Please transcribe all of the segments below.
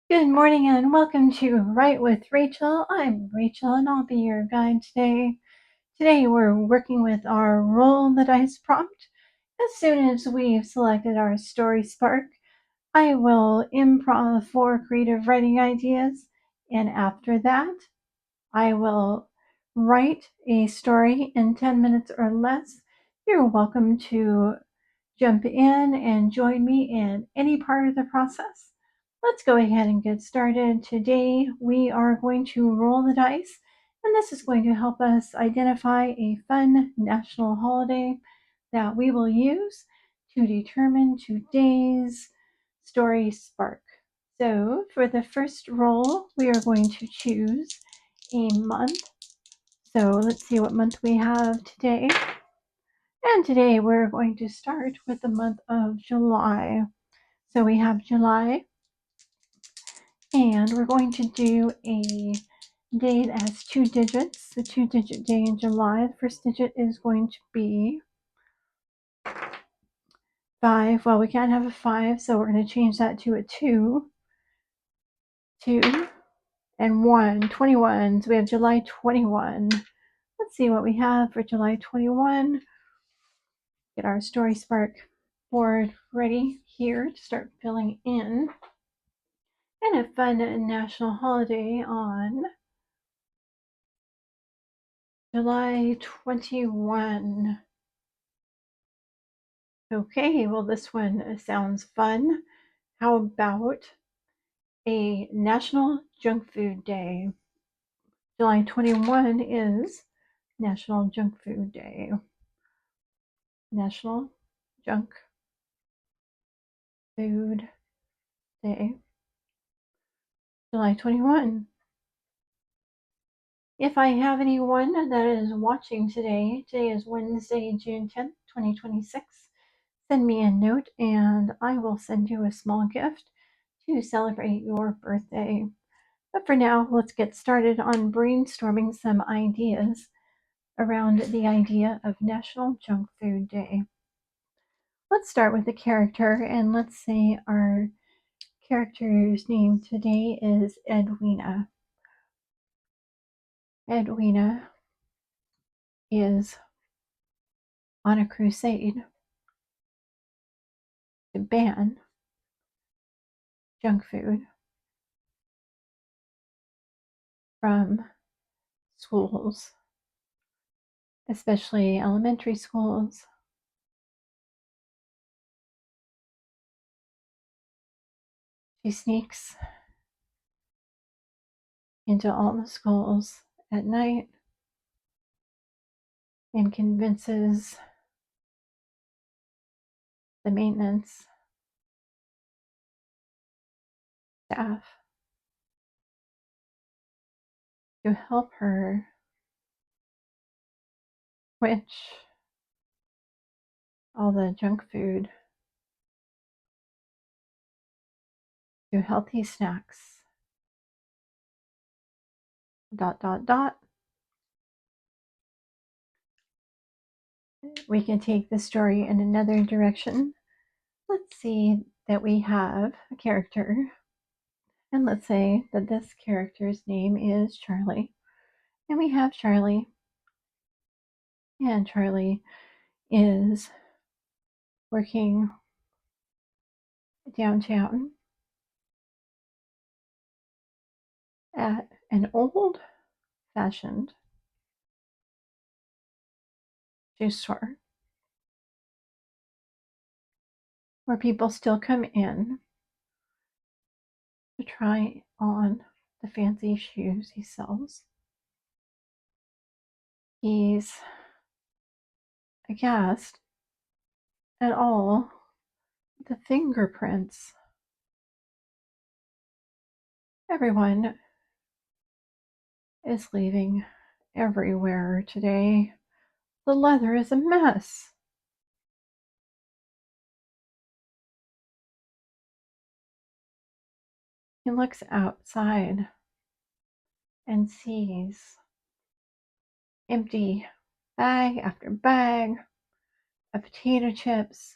Good morning and welcome to Write with Rachel. I'm Rachel and I'll be your guide today. Today we're working with our Roll the Dice prompt. As soon as we've selected our story spark, I will improv 4 creative writing ideas, and after that, I will write a story in 10 minutes or less. You're welcome to jump in and join me in any part of the process. Let's go ahead and get started. Today we are going to roll the dice, and this is going to help us identify a fun national holiday that we will use to determine today's story spark. So for the first roll, we are going to choose a month. So let's see what month we have today. And today we're going to start with the month of July. So we have July, and we're going to do a day that has 2 digits, a 2-digit day in July. The first digit is going to be 5. Well, we can't have a 5, so we're going to change that to a 2. 2 and 1, 21. So we have July 21. Let's see what we have for July 21. Get our story spark board ready here to start filling in. And a fun national holiday on July 21. Okay, well, this one sounds fun. How about a National Junk Food Day? July 21 is National Junk Food Day. National Junk Food Day. July 21. If I have anyone that is watching today is Wednesday, June 10th, 2026. Send me a note and I will send you a small gift to celebrate your birthday. But for now, let's get started on brainstorming some ideas around the idea of National Junk Food Day. Let's start with the character, and let's say our character's name today is Edwina. Edwina is on a crusade to ban junk food from schools, especially elementary schools. She sneaks into all the schools at night and convinces the maintenance staff to help her switch all the junk food to healthy snacks. Dot, dot, dot. We can take the story in another direction. Let's see that we have a character, and let's say that this character's name is Charlie. And we have Charlie, and Charlie is working downtown at an old fashioned juice store where people still come in to try on the fancy shoes he sells. He's aghast at all the fingerprints. Everyone is leaving everywhere today. The leather is a mess. He looks outside and sees empty bag after bag of potato chips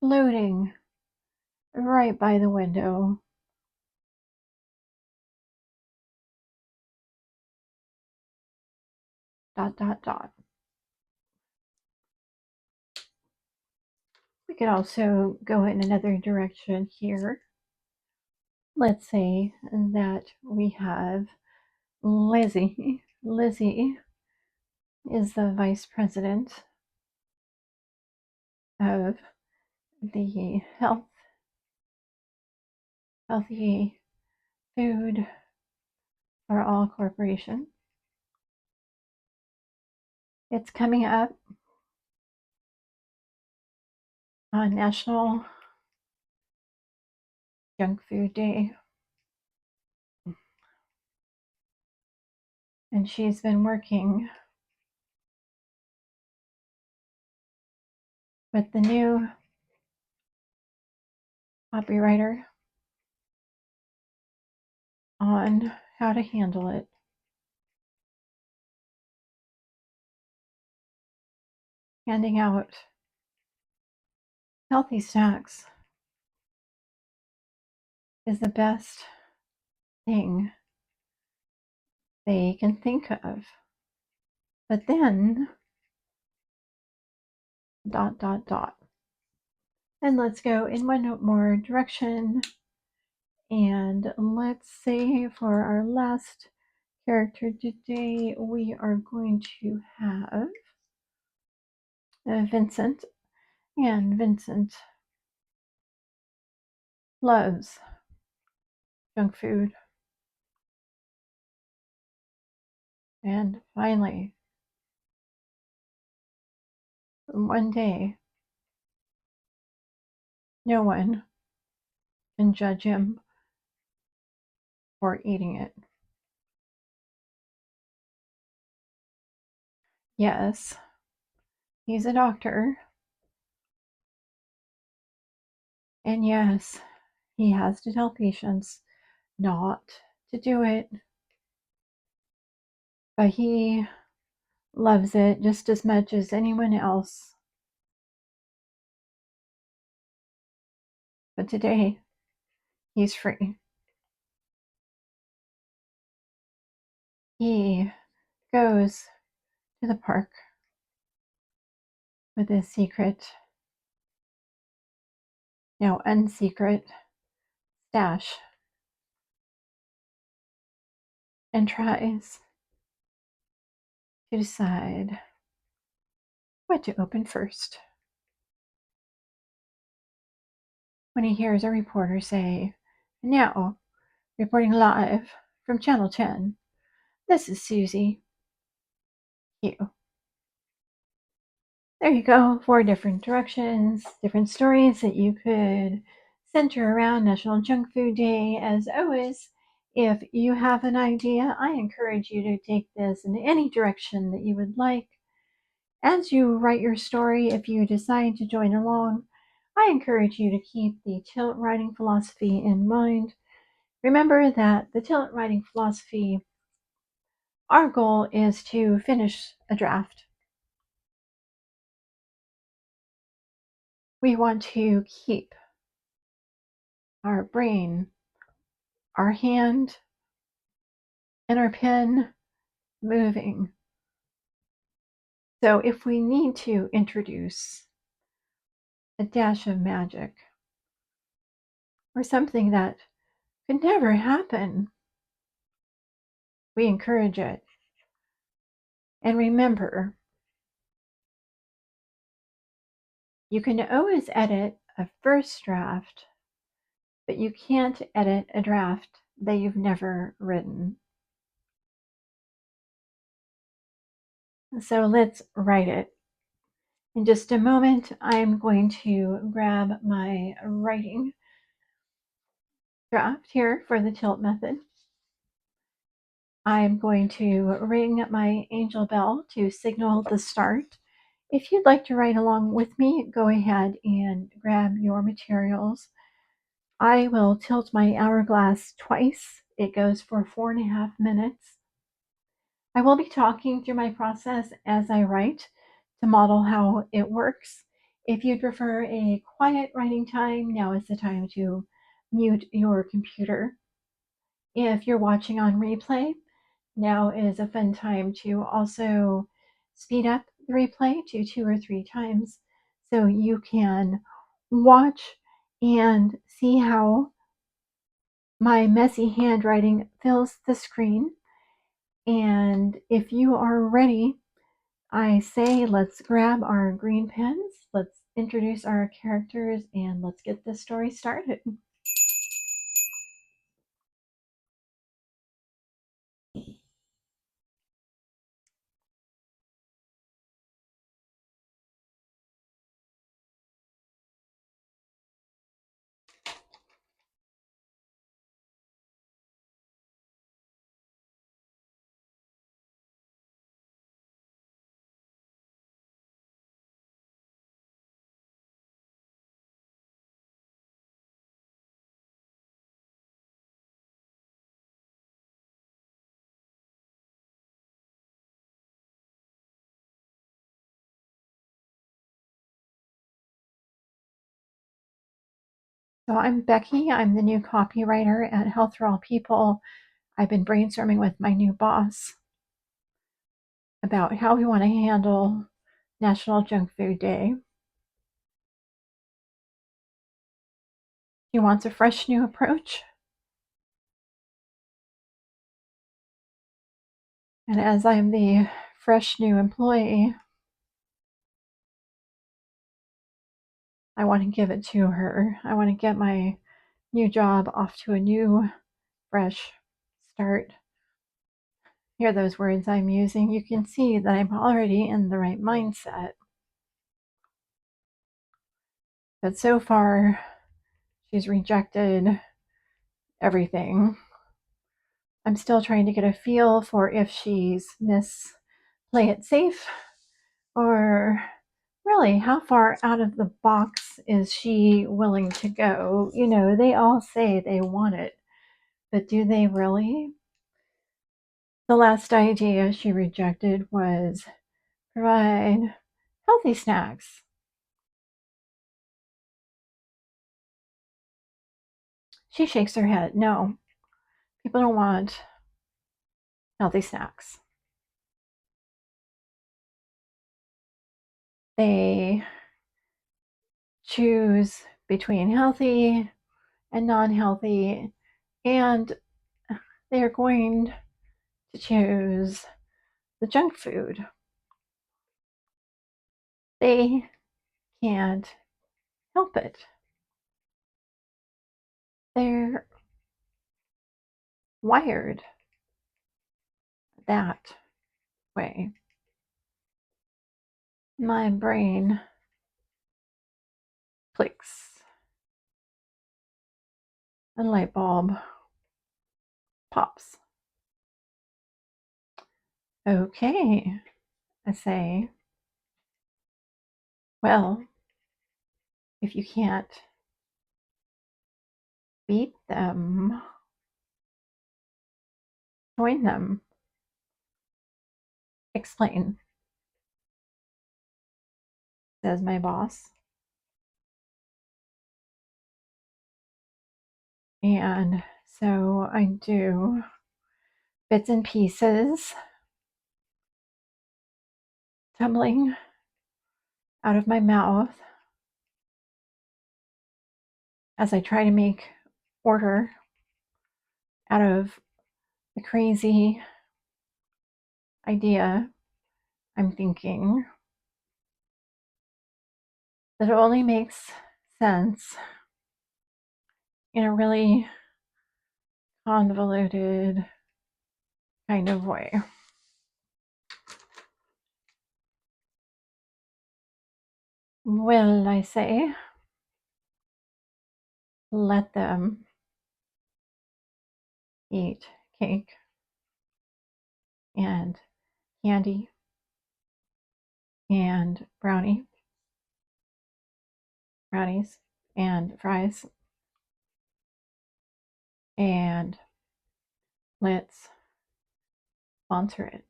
floating right by the window. dot dot dot. We could also go in another direction here. Let's say that we have Lizzy. Lizzy is the vice president of the Healthy Food for All Corporation. It's coming up on National Junk Food Day. And she's been working with the new copywriter on how to handle it. Handing out healthy snacks is the best thing they can think of. But then, dot, dot, dot. And let's go in one more direction. And let's say for our last character today, we are going to have Vincent. And Vincent loves junk food. And finally, one day, no one can judge him for eating it. Yes, he's a doctor. And yes, he has to tell patients not to do it. But he loves it just as much as anyone else. But today, he's free. He goes to the park with his secret, now unsecret, stash and tries to decide what to open first. When he hears a reporter say, "Now, reporting live from Channel 10, this is Susie Q." There you go, 4 different directions, different stories that you could center around National Junk Food Day. As always, if you have an idea, I encourage you to take this in any direction that you would like. As you write your story, if you decide to join along, I encourage you to keep the tilt writing philosophy in mind. Remember that the tilt writing philosophy, our goal is to finish a draft. We want to keep our brain, our hand, and our pen moving. So if we need to introduce a dash of magic or something that could never happen, we encourage it. And remember, you can always edit a first draft, but you can't edit a draft that you've never written. So let's write it. In just a moment, I'm going to grab my writing draft here for the tilt method. I'm going to ring my angel bell to signal the start. If you'd like to write along with me, go ahead and grab your materials. I will tilt my hourglass twice. It goes for 4.5 minutes. I will be talking through my process as I write to model how it works. If you'd prefer a quiet writing time, now is the time to mute your computer. If you're watching on replay, Now is a fun time to also speed up the replay to 2 or 3 times so you can watch and see how my messy handwriting fills the screen. And if you are ready, I say let's grab our green pens, let's introduce our characters, and let's get this story started. So I'm Becky. I'm the new copywriter at Health for All People. I've been brainstorming with my new boss about how we want to handle National Junk Food Day. He wants a fresh new approach. And as I'm the fresh new employee, I want to give it to her. I want to get my new job off to a new, fresh start. Hear those words I'm using. You can see that I'm already in the right mindset. But so far, she's rejected everything. I'm still trying to get a feel for if she's miss play it safe or really how far out of the box is she willing to go. You know, they all say they want it, but do they really? The last idea she rejected was provide healthy snacks. She shakes her head. No, people don't want healthy snacks. They choose between healthy and non-healthy, and they're going to choose the junk food. They can't help it. They're wired that way. My brain clicks. A light bulb pops. Okay, I say. Well, if you can't beat them, join them. Explain, says my boss. And so I do bits and pieces tumbling out of my mouth as I try to make order out of the crazy idea I'm thinking that only makes sense in a really convoluted kind of way. Well, I say, let them eat cake and candy and brownies and fries, and let's sponsor it.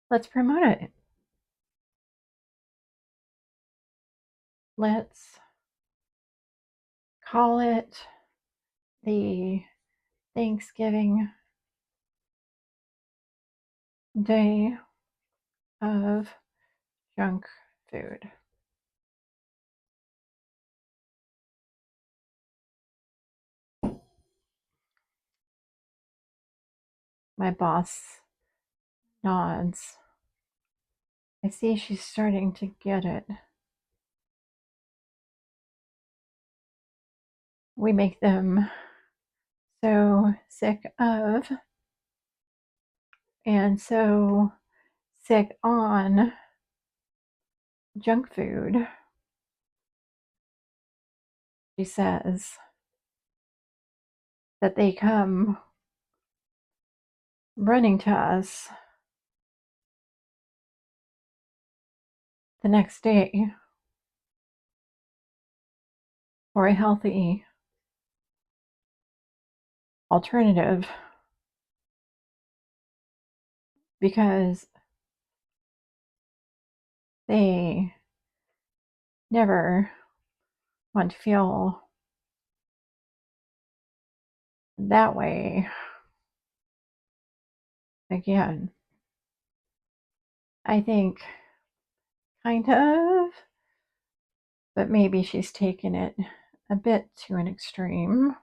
Let's promote it. Let's call it the Thanksgiving day of junk food. My boss nods. I see she's starting to get it. We make them so sick of and so sick on junk food, she says, that they come running to us the next day for a healthy alternative because they never want to feel that way again. I think kind of, but maybe she's taken it a bit to an extreme.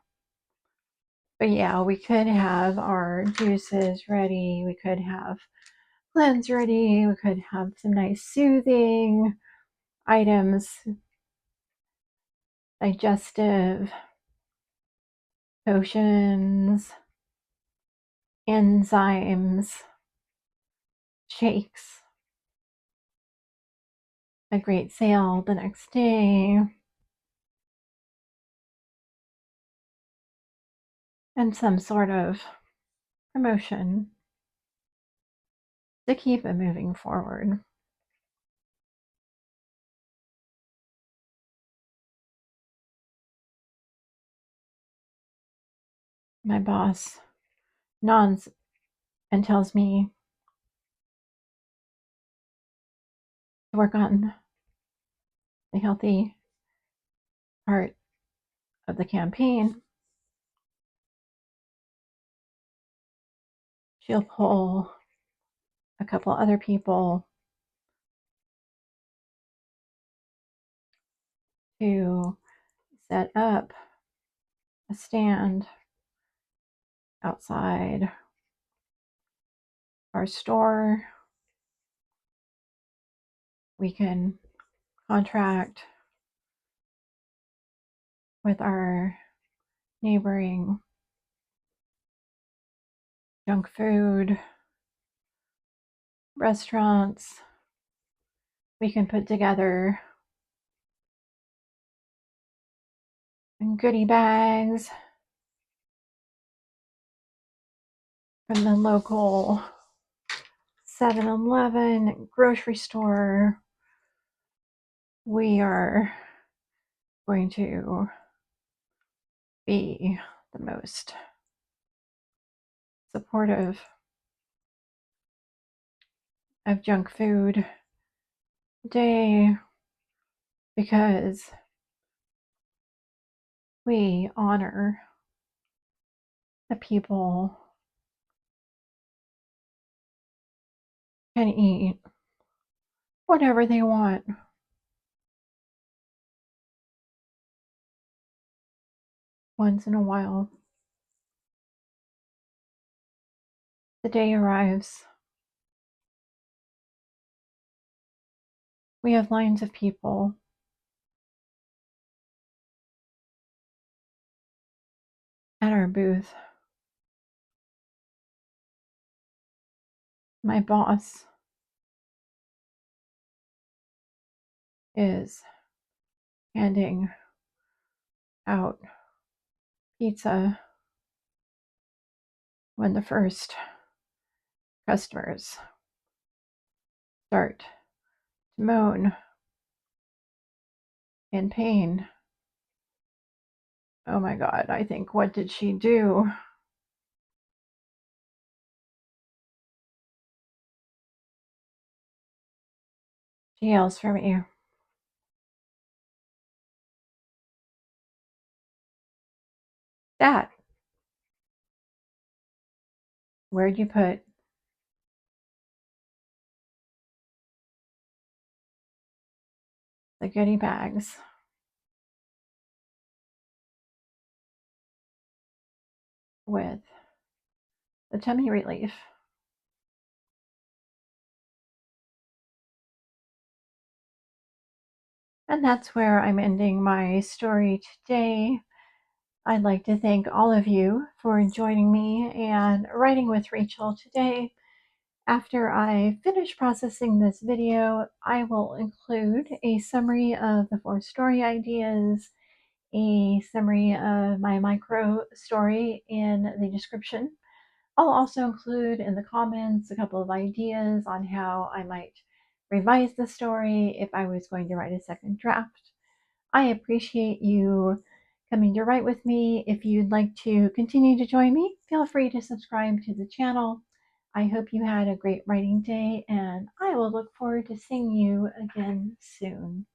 But yeah, we could have our juices ready. We could have cleanse ready. We could have some nice soothing items, digestive potions, enzymes, shakes, a great sale the next day, and some sort of promotion to keep it moving forward. My boss nods and tells me to work on the healthy part of the campaign. She'll pull a couple other people to set up a stand outside our store. We can contract with our neighboring junk food restaurants. We can put together goodie bags from the local 7-Eleven grocery store. We are going to be the most supportive of junk food day because we honor the people can eat whatever they want once in a while. The day arrives. We have lines of people at our booth. My boss is handing out pizza when the first customers start to moan in pain. Oh my God, I think, what did she do? She yells for me. Dad, where'd you put the goodie bags with the tummy relief. And that's where I'm ending my story today. I'd like to thank all of you for joining me and writing with Rachel today. After I finish processing this video, I will include a summary of the 4 story ideas, a summary of my micro story in the description. I'll also include in the comments a couple of ideas on how I might revise the story if I was going to write a second draft. I appreciate you coming to write with me. If you'd like to continue to join me, feel free to subscribe to the channel. I hope you had a great writing day, and I will look forward to seeing you again soon.